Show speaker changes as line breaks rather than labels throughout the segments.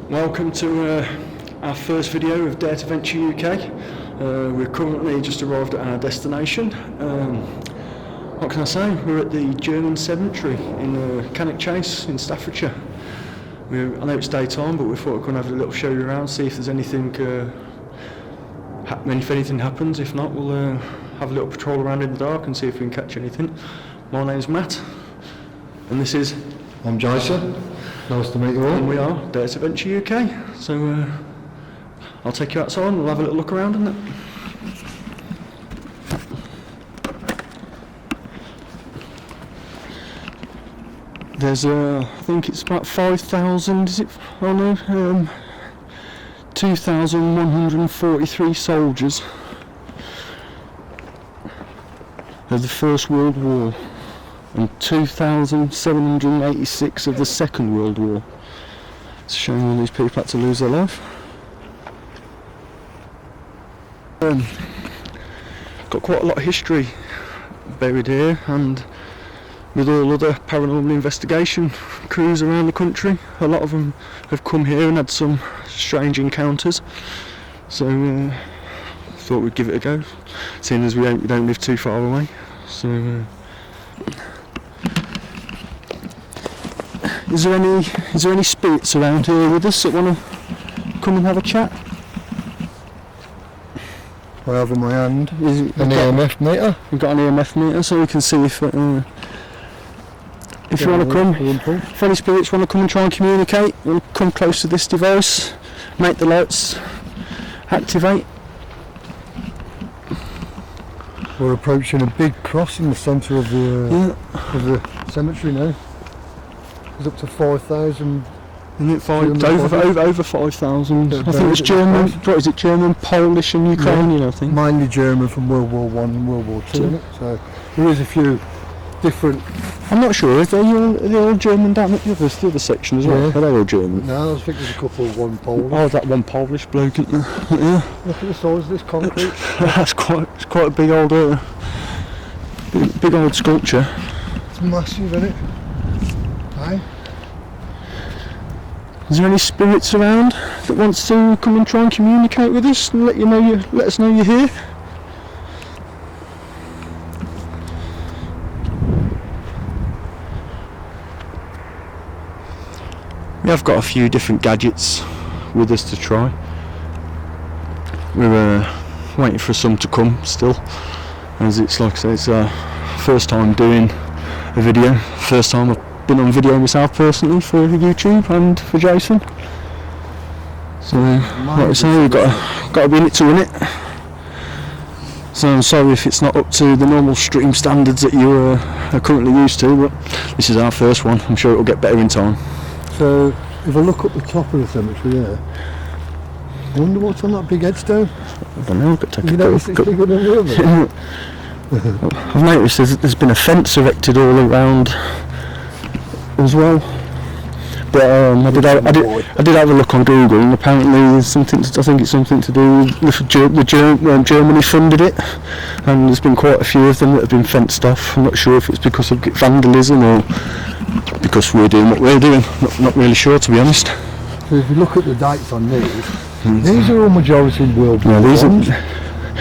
Welcome to our first video of Dare to Venture UK. We're currently just arrived at our destination. What can I say? We're at the German cemetery in Cannock Chase in Staffordshire. I know it's daytime, but we thought we'd come and have a little show you around, see if there's anything, if anything happens. If not, we'll have a little patrol around in the dark and see if we can catch anything. My name's Matt, and this is...
I'm Jason. Nice to meet you all.
And we are Dare to Venture UK. So I'll take you outside and we'll have a little look around in it. There's I think it's about 5,000, is it? Oh no, 2,143 soldiers of the First World War. And 2,786 of the Second World War. It's a shame all these people had to lose their life. Got quite a lot of history buried here, and with all other paranormal investigation crews around the country, a lot of them have come here and had some strange encounters. So thought we'd give it a go, seeing as we don't live too far away. So. Is there any spirits around here with us that want to come and have a chat?
I have in my hand an EMF meter.
We've got an EMF meter, so we can see if you want to come. If any spirits want to come and try and communicate, we'll come close to this device, make the lights activate.
We're approaching a big cross in the centre of the cemetery now. It's up to 5,000.
It's over 5,000. I think it's German. What is it? German, Polish, and Ukrainian. I think.
Mainly German from World War I and World War II. Isn't it? So there is a few different.
I'm not sure. Are they all German down at the other section as well? Are they all German?
No, I think there's a couple. One Polish.
Oh, that one Polish bloke, isn't there? Yeah.
Look at the size of this concrete.
That's quite a big old sculpture.
It's massive, isn't it? Hey?
Is there any spirits around that wants to come and try and communicate with us and let us know you're here? We have got a few different gadgets with us to try. We're waiting for some to come still, as it's like I say, it's our first time doing a video, first time I've been on video myself personally for YouTube and for Jason. So, like I say, we've got to be in it to win it. So I'm sorry if it's not up to the normal stream standards that you are currently used to, but this is our first one. I'm sure it'll get better in time.
So, if I look up the top of the cemetery there, I wonder what's on that big headstone.
I don't know, but take a
notice it's bigger than the other?
I've noticed there's been a fence erected all around as well, but I did have a look on Google, and apparently there's something. I think it's something to do with Germany funded it, and there's been quite a few of them that have been fenced off. I'm not sure if it's because of vandalism or because we're doing what we're doing. Not really sure, to be honest.
So if you look at the dates on these are all majority World War I.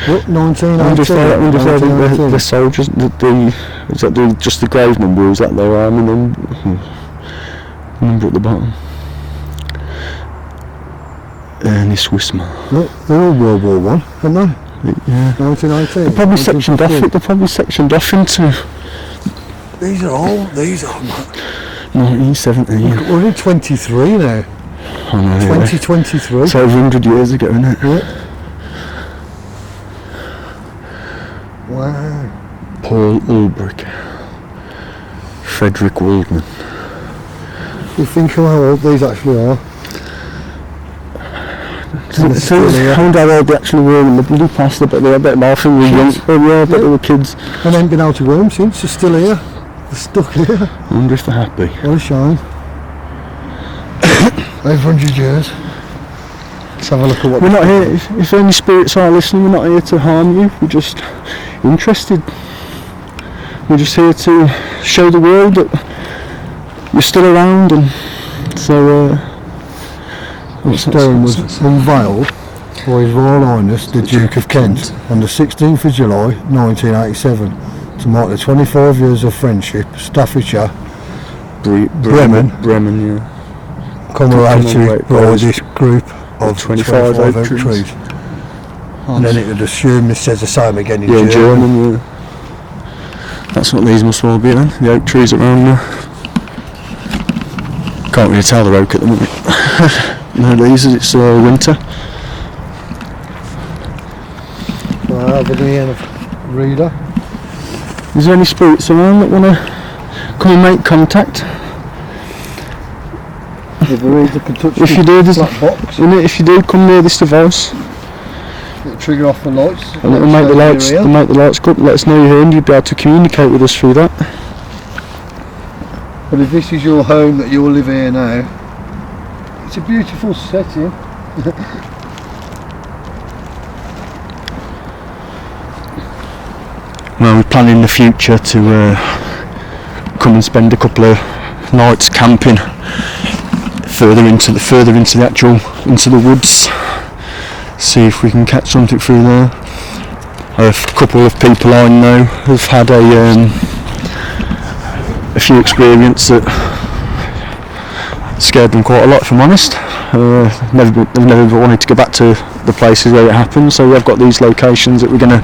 Look, 1918.
I wonder if the soldiers, is that just the grave number, or is that their army number at the bottom? Ernest Wismar.
Look, they're all World War I, aren't they?
Yeah.
1918.
They're probably sectioned off into...
These are
1917.
Look, we're in 23 now.
Oh no,
2023.
It's over 100 years ago, isn't it?
Yeah. Wow.
Paul Ulbrich, Frederick Waldman.
You think how old these actually are?
I wonder how old they actually were when the bloody passed. I bet they were a bit more than we young. Oh yeah, I bet they were kids.
And they ain't been out of room since. They're still here. They're stuck here.
I wonder if they're happy.
What a shame. Over 100 years. Let's have a look at what...
We're not here, if any spirits are listening, we're not here to harm you, we're just interested. We're just here to show the world that you're still around, and so
The stone was unveiled by His Royal Highness the Duke of Kent on the 16th of July 1987 to mark the 25 years of friendship, Staffordshire, Bremen,
yeah.
commemorated by this group of 25 oak trees. And then it would assume this says the same again in German.
Yeah. That's what these must all be then, the oak trees around there. Can't really tell they're oak at the minute. No, these, it's winter.
Have any reader?
Is there any spirits around that want to come and make contact?
If the reader can touch
If you do, there's
black box.
If you do, come near this device.
It'll trigger off the lights.
And it'll make the lights go up, let us know you're here, and you'll be able to communicate with us through that.
But if this is your home that you live here now, it's a beautiful setting.
Well, we plan in the future to come and spend a couple of nights camping further into the woods. See if we can catch something through there. A couple of people I know have had a few experiences that scared them quite a lot, if I'm honest. They've never wanted to go back to the places where it happened, so we've got these locations that we're going to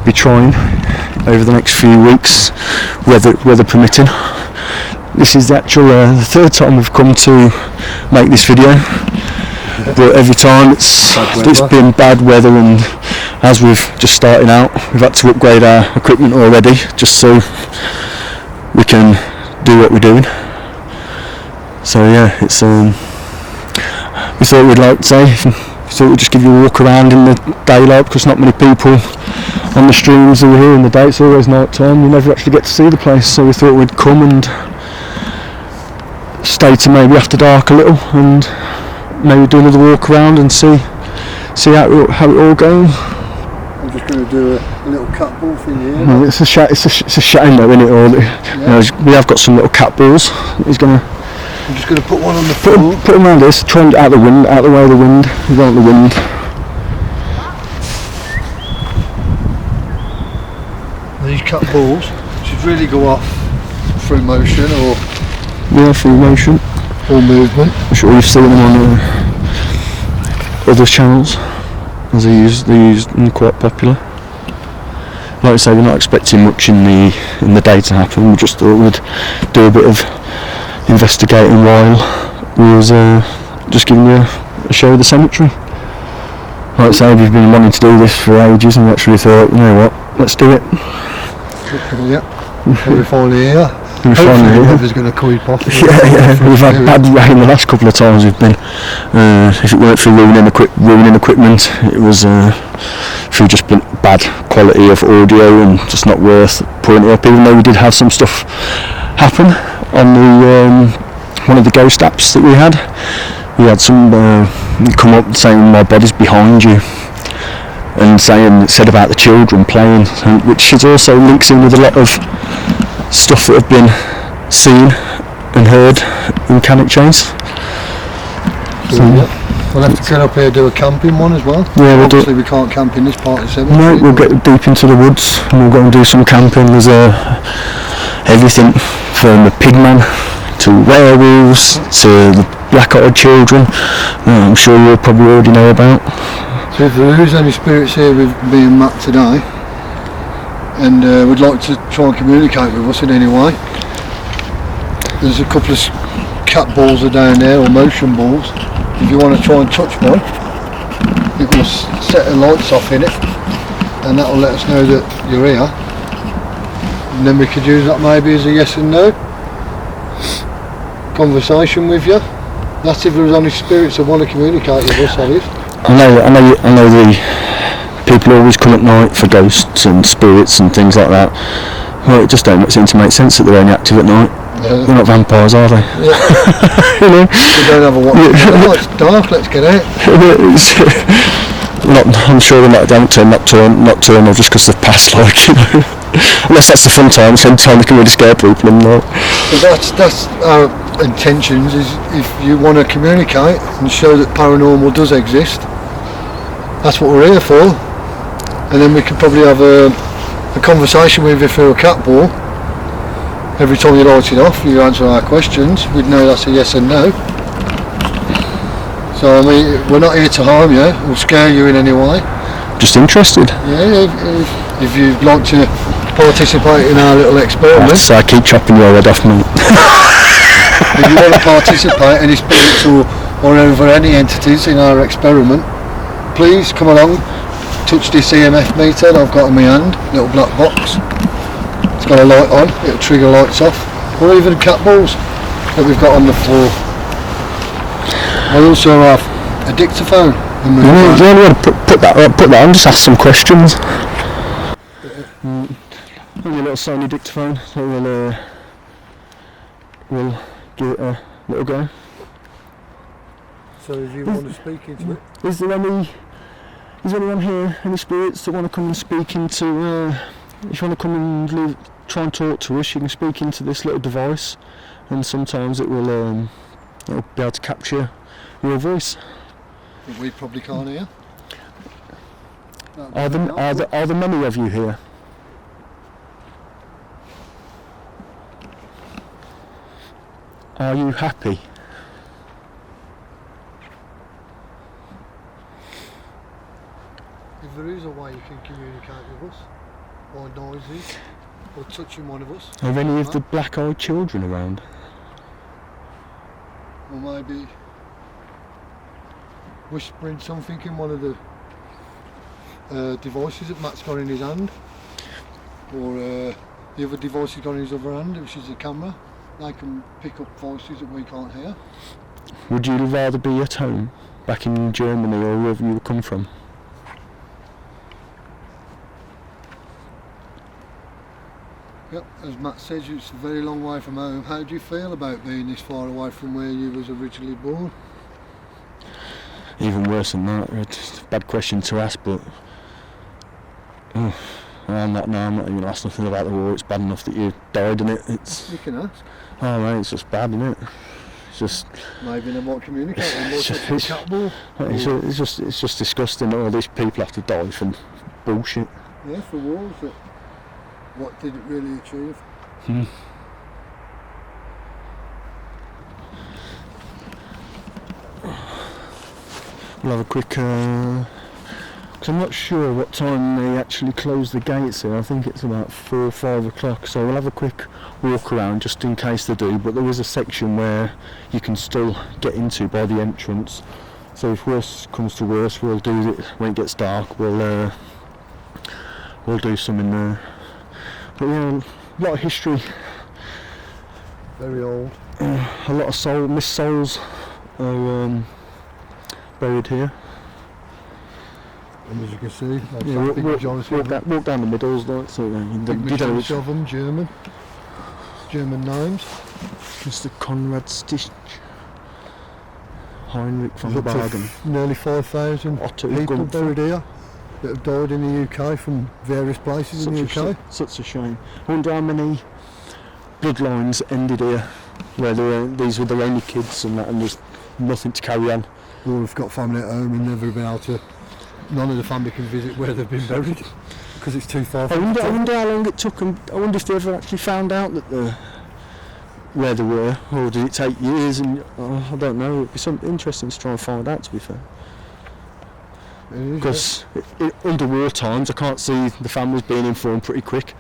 be trying over the next few weeks, weather permitting. This is the actual the third time we've come to make this video, but every time it's been bad weather, and as we've just started out, we've had to upgrade our equipment already just so we can do what we're doing. So yeah, it's we thought we'd just give you a walk around in the daylight, because not many people on the streams who are here in the day. It's always night time, you never actually get to see the place, so we thought we'd come and stay to maybe after dark a little and maybe do another walk around and see how it all goes.
I'm just going to do a little cat ball thing here.
No, it's a shame though, isn't it? We have got some little cat balls. I'm just going to put one on the floor. Put them around this, try and get out the way of the wind. We don't want the wind.
These cat balls should really go off through motion
through motion
or movement.
I'm sure you've seen them on other channels, as they're used and quite popular. Like I say, we're not expecting much in the day to happen. We just thought we'd do a bit of investigating while we was just giving you a show of the cemetery. Like I say, we've been wanting to do this for ages, and we actually thought, you know what, let's do it.
Yeah, we're finally here. Hopefully the weather's going to creep off.
Yeah, we've had bad rain the last couple of times we've been. If it weren't for ruining equipment, it was through just bad quality of audio and just not worth putting it up, even though we did have some stuff happen on the one of the ghost apps that we had. We had some come up saying my body's behind you, and said about the children playing, which is also links in with a lot of stuff that have been seen and heard in Cannock Chase.
So, we'll have to get up here and do a camping one as well.
Yeah,
obviously we can't camp in this part of the cemetery.
No, we'll get deep into the woods and we'll go and do some camping. There's everything from the pigman to werewolves to the black-eyed children. I'm sure you'll probably already know about.
So if there is any spirits here with me and Matt today, and would like to try and communicate with us in any way, there's a couple of cat balls are down there, or motion balls. If you want to try and touch one, it will set the lights off in it, and that will let us know that you're here, and then we could use that maybe as a yes and no conversation with you. That's if there's any spirits that want to communicate with us, Ollie.
I know the people always come at night for ghosts and spirits and things like that. Well, it just don't seem to make sense that they're only active at night. Yeah. They're not vampires, are they? Yeah. You know?
We don't have a watch. Oh, it's dark, let's get out.
I'm sure they don't turn nocturnal just because they've passed, like, you know. Unless that's the fun time, sometimes they can really scare people in there.
But that's our intentions, is if you want to communicate and show that paranormal does exist, that's what we're here for. And then we could probably have a conversation with you through a cat ball. Every time you light it off, you answer our questions, we'd know that's a yes and no. So I mean, we're not here to harm you or scare you in any way.
Just interested.
Yeah, if you'd like to participate in our little experiment.
So I keep chopping your head off, mate.
If you want to participate, any spirits or over any entities in our experiment, please come along, touch this EMF meter that I've got in my hand, little black box. It's got a light on, it'll trigger lights off, or even cat balls that we've got on the floor. I also have a dictaphone.
You only want to put that on, just ask some questions. Only a little Sony dictaphone, so we'll give it a little go.
So if you want to speak into it?
Is there anyone here, any spirits that want to come and speak into, if you want to come and try and talk to us, you can speak into this little device, and sometimes it'll be able to capture your voice.
That we probably can't hear.
Are there many of you here? Are you happy?
If there is a way you can communicate with us, or noises, or touching one of us.
Are any of the black-eyed children around?
Or maybe whispering something in one of the devices that Matt's got in his hand, or the other device he's got in his other hand, which is a camera. They can pick up voices that we can't hear.
Would you rather be at home, back in Germany or wherever you come from?
Yep, as Matt says, it's a very long way from home. How do you feel about being this far away from where you was originally born?
Even worse than that. It's a bad question to ask, but I'm not even going to ask nothing about the war. It's bad enough that you died in it.
You can ask.
Oh mate, it's just bad, isn't it? It's just.
Maybe they might communicate. It's
just disgusting that all these people have to die for bullshit.
Yeah, for wars that. What did it really achieve?
We'll have a quick, because I'm not sure what time they actually close the gates here. I think it's about 4 or 5 o'clock, so we'll have a quick walk around just in case they do, but there is a section where you can still get into by the entrance, so if worse comes to worse, we'll do it when it gets dark. We'll do some in there. But yeah, a lot of history.
Very old.
A lot of missed souls are buried here.
And as you can see,
walk down the middles, like so. You don't which
of them German names.
Mr. Conrad Stich, Heinrich von Bargen.
Nearly 5,000 people buried here that have died in the UK from various places in the UK.
Such a shame. I wonder how many bloodlines ended here, where these were their only kids and that, and there's nothing to carry on.
Or have got family at home and never been able to. None of the family can visit where they've been buried because it's too far.
I wonder how long it took them. I wonder if they ever actually found out that where they were, or did it take years? And I don't know. It'd be something interesting to try and find out. To be fair. Because under war times, I can't see the families being informed pretty quick.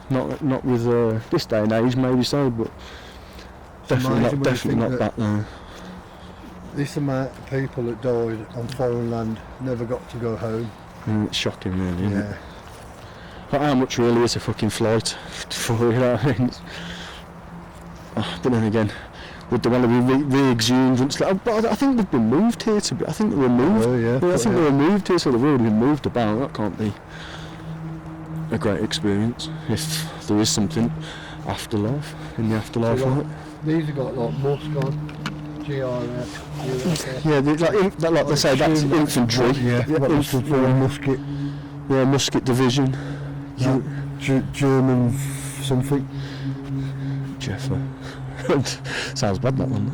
not with this day and age, maybe so, but definitely not back now.
This amount of people that died on foreign land never got to go home.
It's shocking, really, isn't it? But how much really is a fucking flight for, you know what I mean? But then again, would they want to be re-exhumed? But I think they've been moved here I think they were moved. I think they were moved here, so they've already been moved about. That can't be a great experience if there is something afterlife, in the afterlife.
So these have got like musk on, GRF.
Yeah, like they say that's infantry.
Infantry, musket.
Yeah, Musket Division.
German something.
Jeffer. Sounds bad, that one.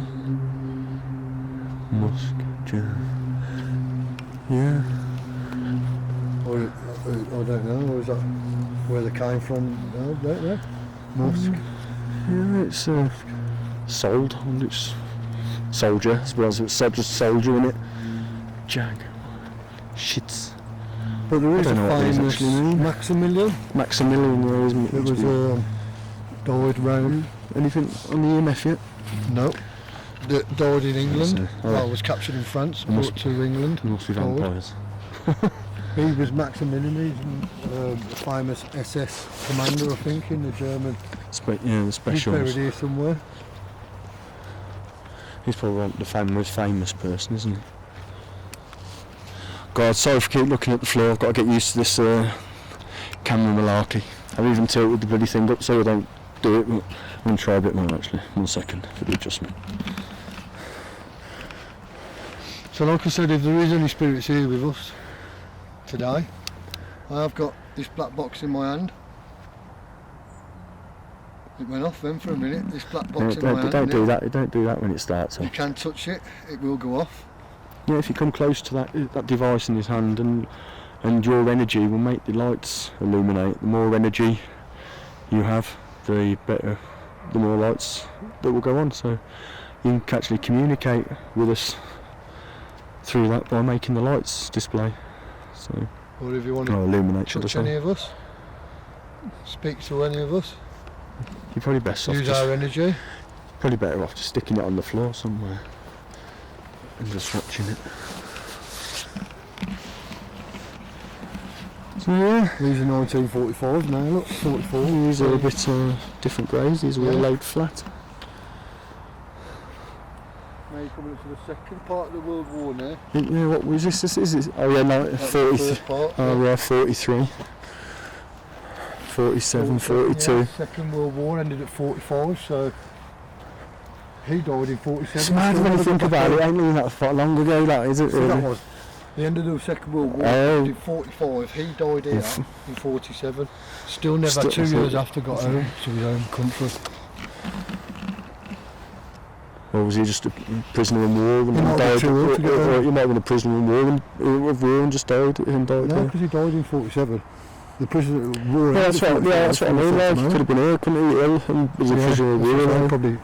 Musk. Yeah.
Or I don't know. Or is that where they came from? No, don't know. Musk.
Yeah, it's sold, and it's soldier. I suppose it's just soldier in it. Jag. Shits.
But there is a
don't know what these
famous
actually mean.
Maximilian.
Maximilian, there isn't
It was died round.
anything on the EMF yet?
No. That died in England.
Oh.
Well, was captured in France,
Must-
brought to England.
There must be
died.
vampires.
He was Maximilian, he's a famous SS commander, I think, in the German.
The
He's
specials.
buried here somewhere.
He's probably the most famous person, isn't he? God, sorry if I keep looking at the floor. I've got to get used to this camera malarkey. I've even tilted the bloody thing up so I don't do it. But I'm going to try a bit more actually. 1 second for the adjustment.
So like I said, if there is any spirits here with us today, I've got this black box in my hand. It went off then for a minute, this black box in my hand.
Don't do that. Don't do that when it starts.
You can touch it, it will go off.
Yeah, if you come close to that device in his hand and your energy will make the lights illuminate. The more energy you have, the better, the more lights that will go on. So you can actually communicate with us through that by making the lights display. So
Or if you want to
illuminate, should I
touch any
say?
of us, speak to any of us,
You're probably best off
use
just,
our energy.
probably better off just sticking it on the floor somewhere and just watching it. So yeah.
These are 1945 now, look, 44.
These are a bit different greys, these were
Yeah.
laid flat.
Now you're coming up to the second part of the World War now.
Yeah, what was this? This is oh yeah, no,
That's the
40.
first part.
Oh yeah, 43, 47, 42.
Yeah, Second World War ended at 45, so he died in 47.
It's mad when you think about it, ain't really that far long ago, that is it
So
really?
that was the end of the Second World War.
Oh.
Ended in 45. He died here in 47. Still never,
Still-
2 years after, got home to his own country.
Or was he just a prisoner in war and
He might
died?
be too old to get
Or
home.
he might have been a prisoner in war and just died and died
No,
there.
because he died in 47. The prisoner of war.
Yeah, that's what I mean. Like, he could have been ill, couldn't he? Ill and was a prisoner of war. like.
Probably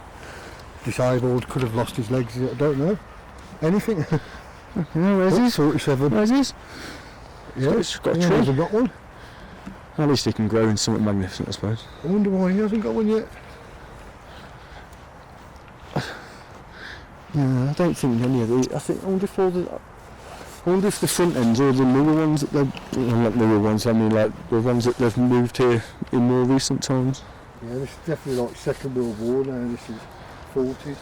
disabled, could have lost his legs. I don't know. Anything.
Yeah, where's his?
47.
Where's his?
Yeah,
It's got a
he
tree.
hasn't got one.
At least he can grow in something magnificent, I suppose.
I wonder why he hasn't got one yet.
Yeah, I don't think any of the. I wonder if the front ends or the newer ones that they've. Well, not newer ones. I mean, like the ones that they've moved here in more recent times.
Yeah, this is definitely like Second World War now. This is 40s.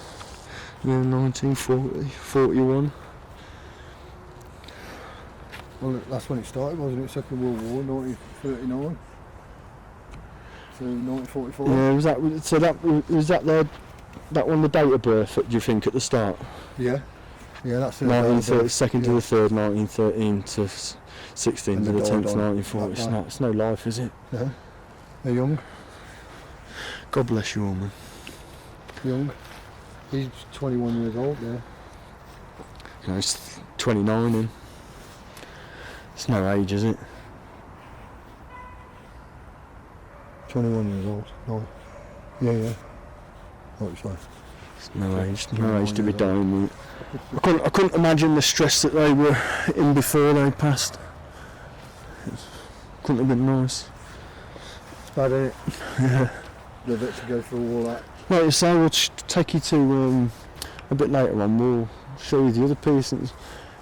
Yeah, 1940, 41.
Well, that's when it started, wasn't it? Second World War, 1939. So 1944.
Yeah, was that? So that was that their. That one, the date of birth, do you think, at the start?
Yeah. Yeah, that's the
1932nd to the 3rd, 1913 to 16th
And
to
they
the
died
10th,
on
1940.
that night.
It's no life, is it?
Yeah. They're young.
God bless you, woman.
Young. He's 21 years old, yeah.
You know, he's 29 and it's no age, is it?
21 years old. No. Yeah. What you say?
It's no age to be
29 years
dying. Mate. I couldn't imagine the stress that they were in before they passed. Couldn't have been nice.
It's bad, isn't it?
Yeah.
They've had to go through all that.
Like you say, we'll take you to a bit later on. We'll show you the other piece. It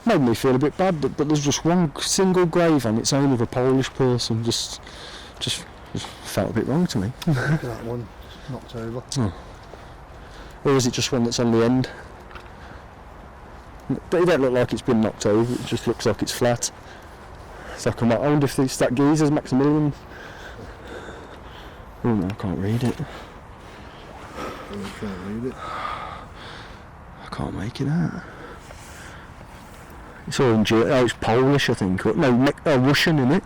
made me feel a bit bad, but there's just one single grave on its own of a Polish person. Just felt a bit wrong to me.
Look at that one. Knocked over.
Or is it just one that's on the end? But it don't look like it's been knocked over. It just looks like it's flat. So I wonder if it's that geezer's Maximilian. Oh no, I can't read it.
You can't read it.
I can't make it out. It's all in it's Polish, I think. No, Russian, isn't it?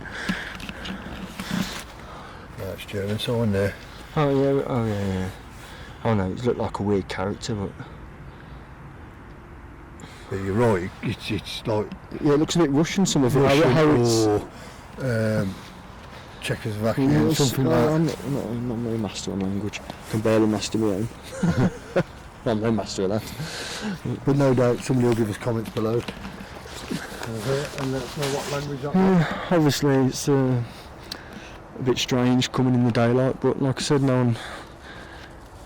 No, it's German, so in there.
Oh yeah. Oh no, it looked like a weird character, but
you're right. It's like
yeah, it looks a bit Russian. Some of it,
Russian
how it's
Czechoslovakian, something like that.
I'm not very master on language. I can barely master my own. I'm no master of that.
But no doubt somebody will give us comments below and let us know what language that is.
Obviously, it's a bit strange coming in the daylight, but like I said,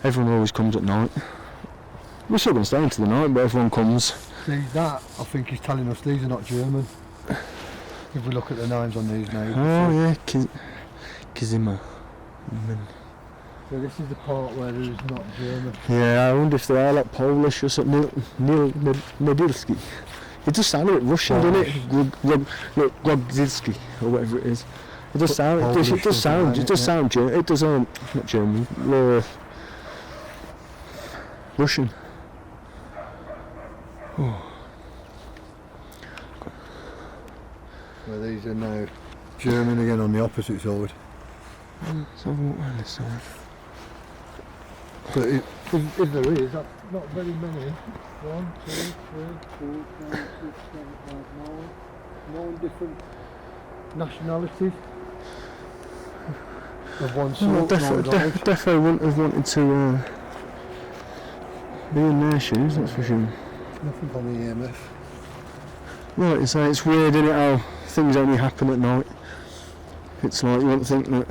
everyone always comes at night. We're still going to stay into the night, but everyone comes.
See, that I think is telling us these are not German. If we look at the names on these names.
Oh yeah, Kizima.
So this is the part where there is not German.
Yeah, I wonder if they are like Polish or something. Nidilski. It does sound a bit Russian, doesn't it? Grobzilski or whatever it is. It does sound. It does sound German. It does not German. Russian. Oh.
Well, these are now German again on the opposite side.
So walk around this side.
But if there is, that's not very many. 1, 2, 3, 4, 5, 6, 7, 8, 9 different nationalities of one sort.
Defo wouldn't have wanted to be in their shoes, that's for sure.
Nothing on the EMF.
Right, you say it's weird, isn't it, how things only happen at night. It's like you wouldn't think that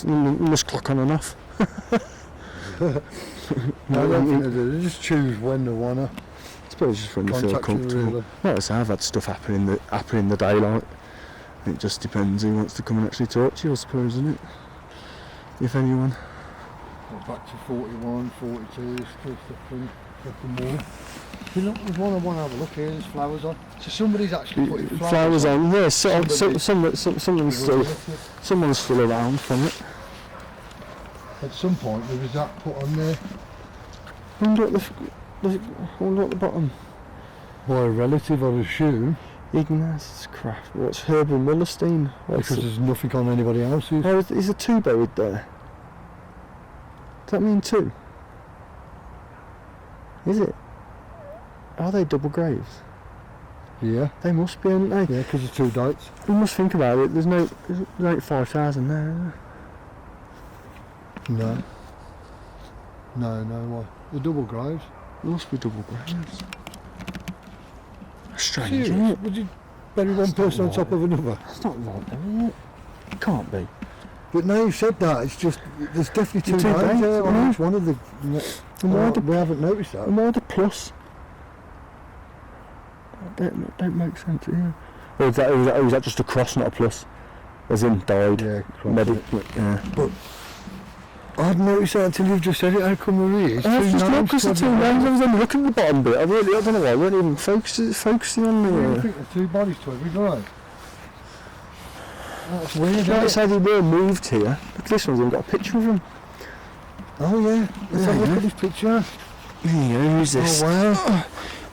you must clock on and off.
No, they just choose when they wanna.
I suppose just when you feel comfortable.
Really.
Like I say, I've had stuff happen in the daylight. It just depends who wants to come and actually talk to you, I suppose, isn't it? If anyone.
Back to 41, 42, still something more. See, look, there's one I want to have a look here. There's flowers on. So somebody's actually putting flowers
on. Yeah, someone's still around from it.
At some point there was that put on there.
I wonder at the bottom.
By a relative, I would assume.
Ignace Craft. What's Herbal Mullerstein?
Because there's nothing on anybody else's.
Oh, is there 2 buried there? Does that mean 2? Is it? Are they double graves?
Yeah.
They must be, aren't they?
Yeah, because there's 2 dates.
We must think about it. There's no 5,000 there, is there?
No. No, why? The double graves.
There must be double graves. Strange,
Serious?
isn't it?
Would you bury one person on top of another?
That's not right, though, is it? It can't be.
But now you've said that, it's just, there's definitely 2
Two
names
names,
there on
yeah.
each one of the... we haven't noticed that.
And why the plus? That don't make sense, yeah. Or is that just a cross, not a plus? As in died?
Yeah,
yeah.
But I hadn't noticed that until you've just said it. How come there is?
I just looked because the 2 names. I was only looking at the bottom bit. I don't know why. I weren't even focusing on the...
I think there's 2 bodies to every grave. That's weird.
That's how they were moved here. Look at this one's even got a picture of him.
Oh yeah, let's have a look at this picture.
There you go, who's this?
Oh wow.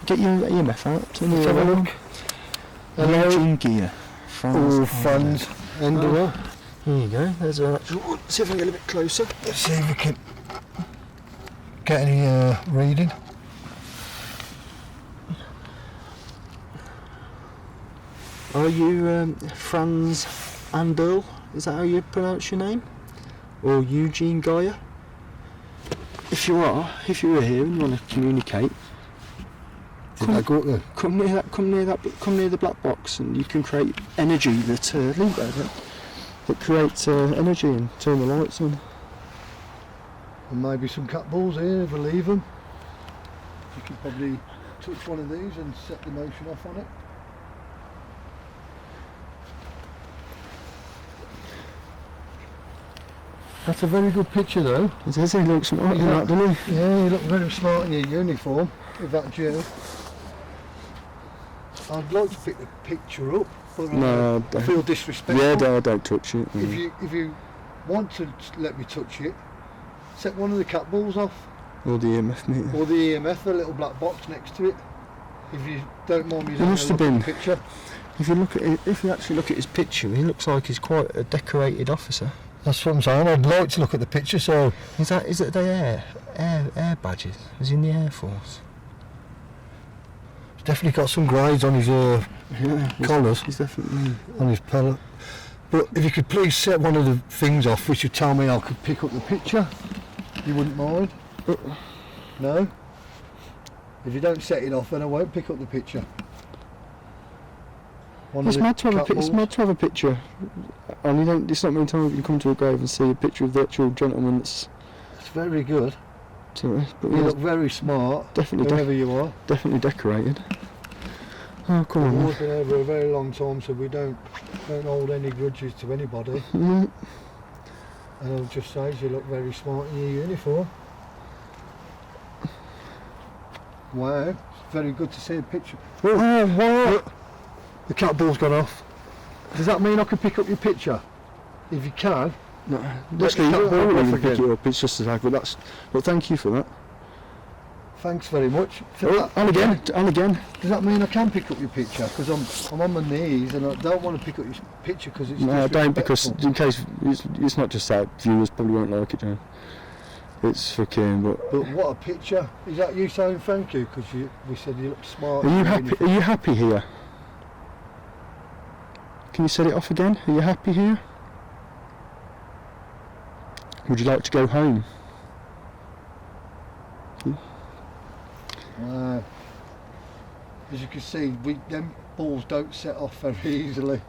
Get your EMF out.
Let's have a look.
Hello. Gear.
Franz Endler.
Here you go, there's our actual one. See if I can get a bit closer.
Let's see if we can get any reading.
Are you Franz Andel? Is that how you pronounce your name? Or Eugene Gaia? If you were here and you want to communicate, come near the black box, and you can create energy that creates energy and turn the lights on.
And maybe some cat balls here if I leave them. You can probably touch one of these and set the motion off on it. That's a very good picture though.
It says he looks smart, doesn't he?
Yeah, you look very smart in your uniform with that gel. I'd like to pick the picture up, but
no,
I feel disrespectful.
Yeah, don't touch it.
If you want to let me touch it, set one of the cat balls off.
Or the EMF meter.
Or the EMF, the little black box next to it. If you don't mind me
He must have
looking
been.
at the picture.
If you actually look at his picture, he looks like he's quite a decorated officer.
That's what I'm saying. I'd like to look at the picture. So
Is it the air badges? Is he in the Air Force?
he's definitely got some grades on his collars,
He's definitely.
on his pellet. But if you could please set one of the things off, which would tell me I could pick up the picture. You wouldn't mind? No? If you don't set it off, then I won't pick up the picture.
It's mad to have a picture. And you don't. It's not many times you come to a grave and see a picture of the actual gentleman that's.
It's very good.
But
You look very smart.
Definitely,
whoever you are.
definitely decorated. Oh, come on.
We've been over a very long time, so we don't hold any grudges to anybody.
Mm.
And I'll just say, you look very smart in your uniform. Wow, it's very good to see a picture.
Oh,
Look, the cat ball's gone off. Does that mean I can pick up your picture? If you can,
no,
let the cat
I
ball
won't
off
even pick
again.
it up. It's just a tag, but thank you for that.
Thanks very much.
And again.
Does that mean I can pick up your picture? Because I'm on my knees and I don't want to pick up your picture because it's
No, I don't, because
disrespectful.
in case it's not just that viewers probably won't like it, John. It's fucking. But
what a picture! Is that you saying thank you? Because we said you look smart.
are you happy? Are you happy here? Can you set it off again? Are you happy here? Would you like to go home?
Wow. As you can see, them balls don't set off very easily.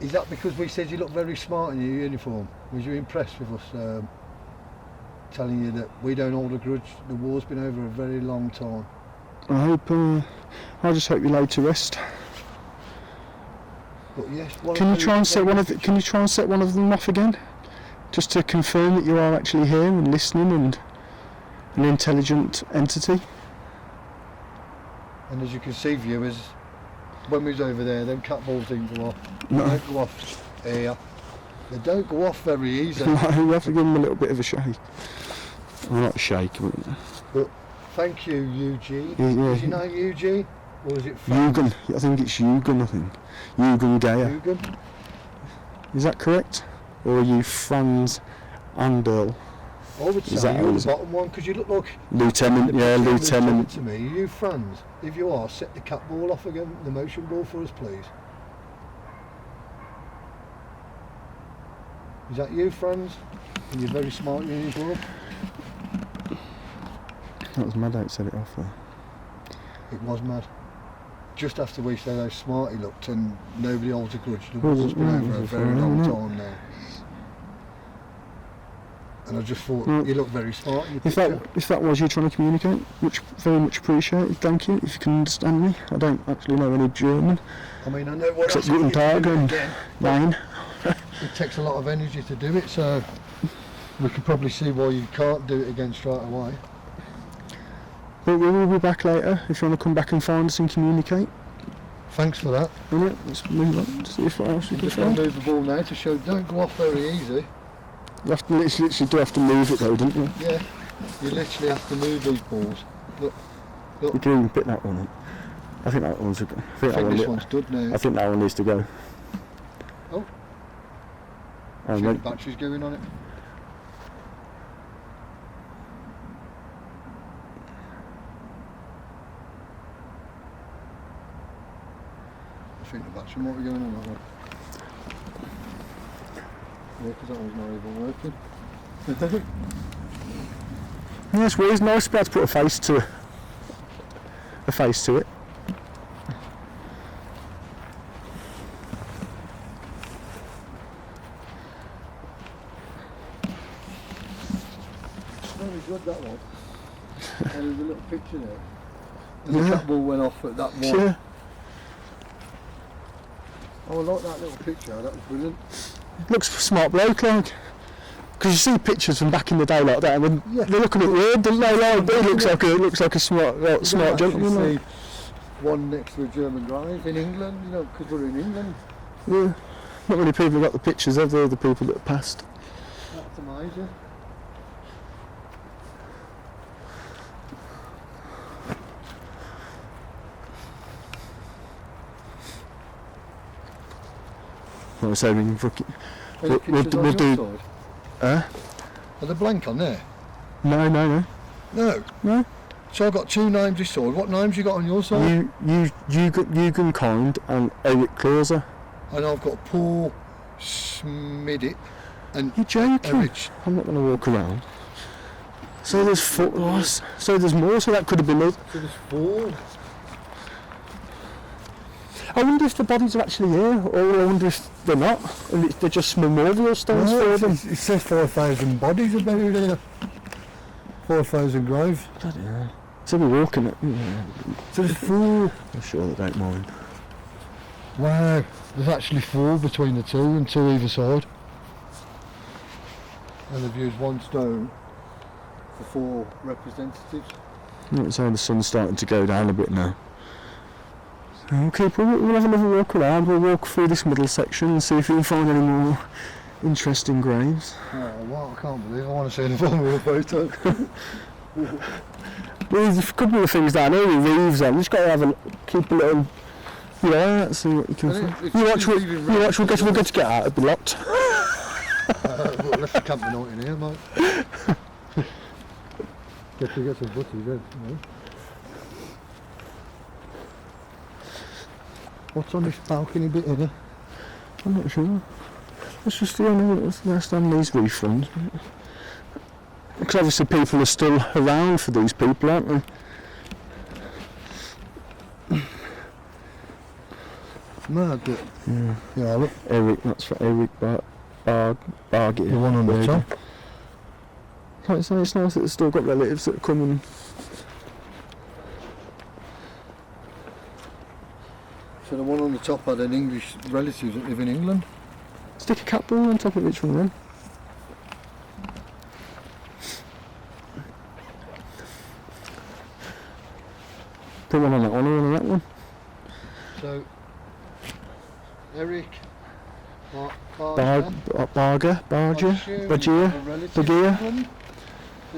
Is that because we said you look very smart in your uniform? Was you impressed with us telling you that we don't hold a grudge? The war's been over a very long time.
I just hope you're laid to rest.
But yes,
Can you try and set one of them off again, just to confirm that you are actually here and listening and an intelligent entity?
And as you can see, viewers, when we was over there, them cat balls didn't go off. They
No.
don't go off here. They don't go off very easy.
You have to give them a little bit of a shake. Well, not a shake, but
Thank you, Eugene.
Yeah.
Is your name Eugene? Or is it Franz?
Eugen. I think it's Eugen. Eugen Gayer.
Eugen?
Is that correct? Or are you Franz Anderl?
I would
Is
say
that
you're
ours?
the bottom one because you look like
Lieutenant? Yeah,
the picture
Lieutenant.
to me. Are you Franz? If you are, set the cat ball off again, the motion ball for us, please. Is that you, Franz? In your very smart uniform?
That was mad how it set it off there.
It was mad. Just after we said how smart he looked and nobody holds a grudge. The war's been over a very long time now. And I just thought, you look very smart in your picture.
If that was you trying to communicate, very much appreciated, thank you. If you can understand me, I don't actually know any German,
I mean, I know what
except
else
Guten
you
Tag
do
and
again.
Nein.
It takes a lot of energy to do it, so we can probably see why you can't do it again straight away.
But we will be back later if you want to come back and find us and communicate.
Thanks for that.
Alright, let's move on to see if what else we
I'm
can
just going
find.
to move the ball now to show don't go off very easy.
You have to literally do have to move it though, don't you?
Yeah, you literally have to move these balls. Look,
You can even pick that one up. I think that one's.
I think this one's good now.
I think that one needs to go.
Oh.
Oh,
See
no.
the batteries going on it. I think the battery might be going on that one. Yeah, because that one's not even working.
Yeah, it's weird. It's nice to be able to put a face to it.
It's very good, that one. And there's a little picture there. And the cat ball went off at that one.
Yeah.
Oh, I like that little picture. That was brilliant.
Looks smart bloke, like. Because you see pictures from back in the day like that, and
Yeah.
they look a bit weird, don't they? Like, but it looks like a smart
You
gentleman.
see
Like.
one next to a German grave in England, you know, because we're in England.
Yeah. Not many people got the pictures of the people that passed.
That's amazing.
Like I say, we can
Any pictures on
we'll
your
do.
side? Are they blank on there?
No.
No. So I've got 2 names this sword. What names you got on your side?
Eugen Kind and Eric Clauser.
And I've got Paul Smidit and
You're joking?
Eric.
I'm not going to walk around. So there's 4. So there's more. So that could have been it.
So there's 4.
I wonder if the bodies are actually here, or I wonder if they're not, and they're just memorial stones for them.
It says 4,000 bodies are buried here. 4,000 graves.
Bloody hell. So we're walking it.
So there's 4.
I'm sure they don't mind.
Wow. There's actually 4 between the 2 and 2 either side. And they've used 1 stone for 4 representatives.
So the sun's starting to go down a bit now. So we'll have another walk around. We'll walk through this middle section and see if we can find any more interesting graves.
Oh, wow, I can't believe I want to see the former photo.
There's a couple of things down here with reeves on. You just got to have keep a little see what you can find. You watch, we'll get to get out, it'll be locked.
Well, let's camp the night in here, mate. Get some butties then, you know. What's on this balcony bit here?
I'm not sure. Let's just see what's on these reef runs. Because obviously people are still around for these people, aren't they?
Mad bit. Yeah, look.
Eric, that's for Eric Bargett.
The one on the top.
Like I say, it's nice that they've still got relatives that come and...
So the one on the top had an English relative that live in England.
Stick a cat ball on top of each one then. Put one on that one, one on that one.
So, Eric,
Barger,
that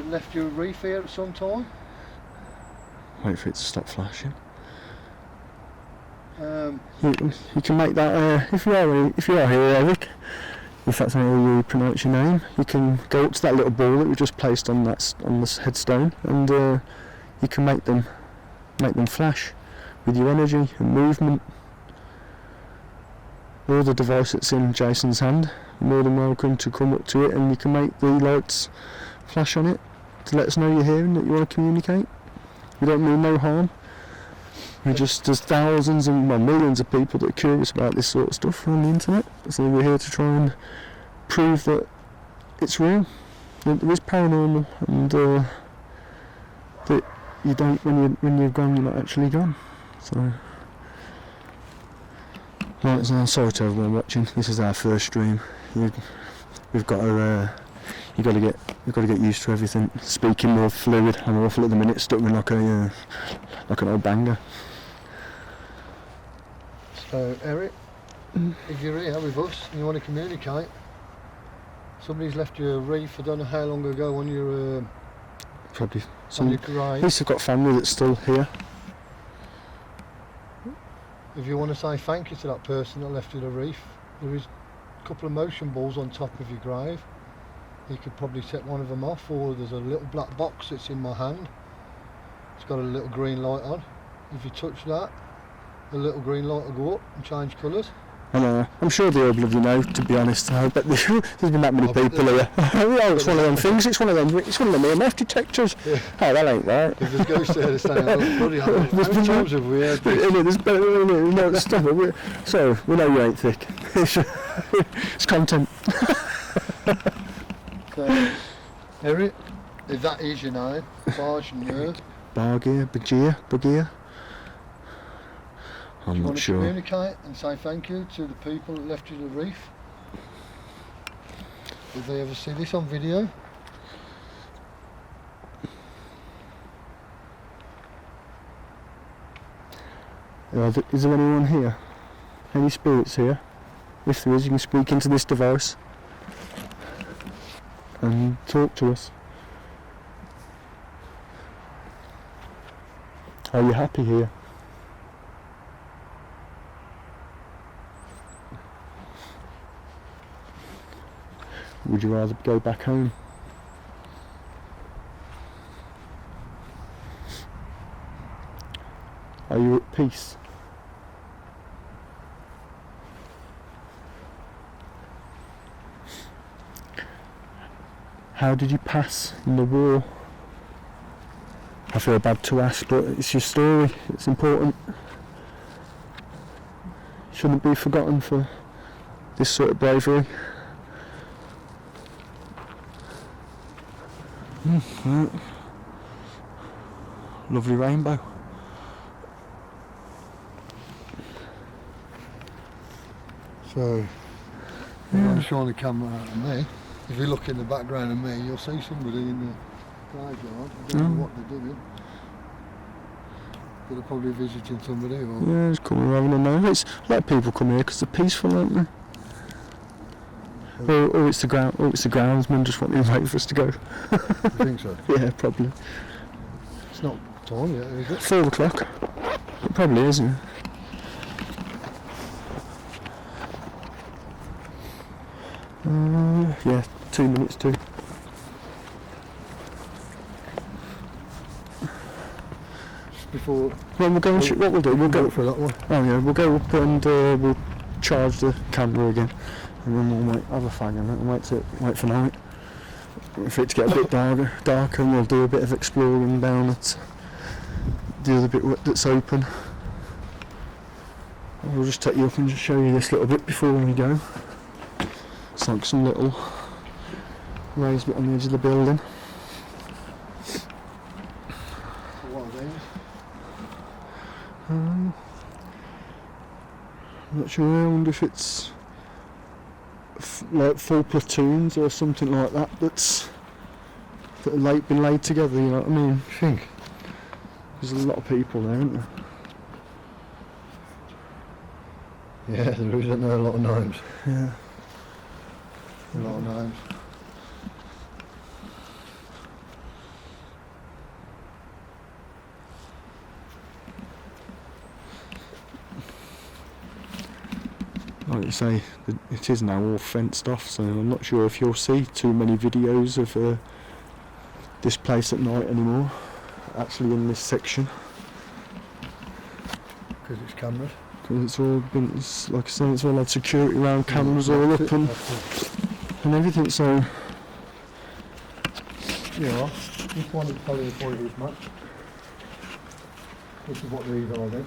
left you a reef here at some time.
Wait for it to stop flashing. You can make that if you are here, Eric. If that's how you pronounce your name, you can go up to that little ball that we just placed on this headstone, and you can make them flash with your energy and movement. Or the device that's in Jason's hand, you're more than welcome to come up to it, and you can make the lights flash on it to let us know you're here and that you want to communicate. We don't mean no harm. There's thousands and millions of people that are curious about this sort of stuff on the internet, so we're here to try and prove that it's real, that there is paranormal, and that you don't, when you're gone, you're not actually gone. So, right, so sorry to everyone watching. This is our first stream. We've got to you've got to get used to everything. Speaking more fluid. I'm awful at the minute, stuck with like an old banger.
So Eric, if you're here with us and you want to communicate, somebody's left you a reef, I don't know how long ago, on your
probably
on your grave.
At least I've got family that's still here.
If you want to say thank you to that person that left you the reef, there is a couple of motion balls on top of your grave. You could probably set one of them off, or there's a little black box that's in my hand. It's got a little green light on. If you touch that, the little green light will go up and change colours.
I'm sure the all of you know, to be honest. I bet there's been that many people here. Oh, it's one of them things, it's one of them EMF detectors. Yeah. Oh, that ain't right.
If there's ghosts there, they're saying, oh, bloody hell, how many times have we heard this?
Stop it. So, we know you ain't thick. It's content.
So, Eric, if that is your name,
Bagia. I'm not sure.
Want to communicate and say thank you to the people that left you the reef? Did they ever see this on video?
Is there anyone here? Any spirits here? If there is, you can speak into this device and talk to us. Are you happy here? would you rather go back home? Are you at peace? How did you pass in the war? I feel bad to ask, but it's your story, it's important. Shouldn't be forgotten for this sort of bravery. Right. Lovely rainbow.
So, I'm showing the camera out of me. If you look in the background of me, you'll see somebody in the graveyard. I don't know what they're doing. They're probably visiting somebody, or
Yeah, it's coming having a nose. It's a lot of people come here because they're peaceful, aren't they? Or it's the groundsman just wanting to wait for us to go.
you think so?
Yeah, probably.
It's not time yet, is it?
4 o'clock. It probably is, yeah. Yeah, 2 minutes to.
Just before.
Well, we'll go and what we'll do, we'll go
for that one.
Oh yeah, we'll go up and we'll charge the camera again, and then we'll have a fag on it and wait for night. For it to get a bit darker, and we'll do a bit of exploring down at the other bit that's open. We'll just take you up and just show you this little bit before we go. It's like some little raised bit on the edge of the building.
What are these?
I'm not sure. I wonder if it's like full platoons or something like that that have been laid together. You know what I mean?
I think.
There's a lot of people there, isn't there?
Yeah, there is, isn't there? A lot of names.
Yeah.
A lot of names.
Like you say, it is now all fenced off, so I'm not sure if you'll see too many videos of this place at night anymore, actually in this section.
Because it's cameras.
Because it's all been, like I say, it's all had security around, cameras all up and everything, so...
Yeah, this one is probably the point of this match. This is what these are then.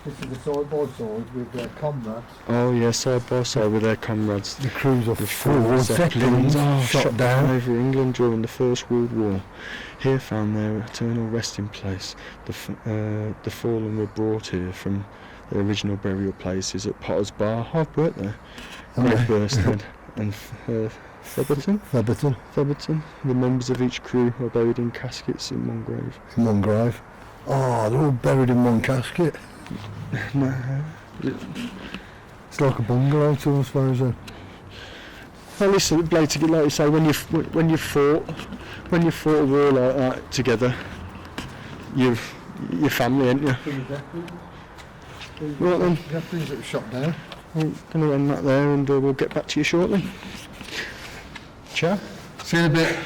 This is the side by side with their comrades.
Oh yeah, side by side with their comrades.
The crews of
The
4 Zeppelins shot down
over England during the First World War. Here found their eternal resting place. The fallen were brought here from their original burial places at Potter's Bar. I've worked there. Great Bursted and Theberton. The members of each crew were buried in caskets in one grave.
In one grave. Oh, they're all buried in one casket.
No.
It's like a bungalow to us, suppose then.
Well, listen, basically, like you say, when you fought a war like that together, you're family, ain't you? Right then.
Zeppelins that were shot down.
I'm going to end that there, and we'll get back to you shortly. Ciao.
See you in a bit.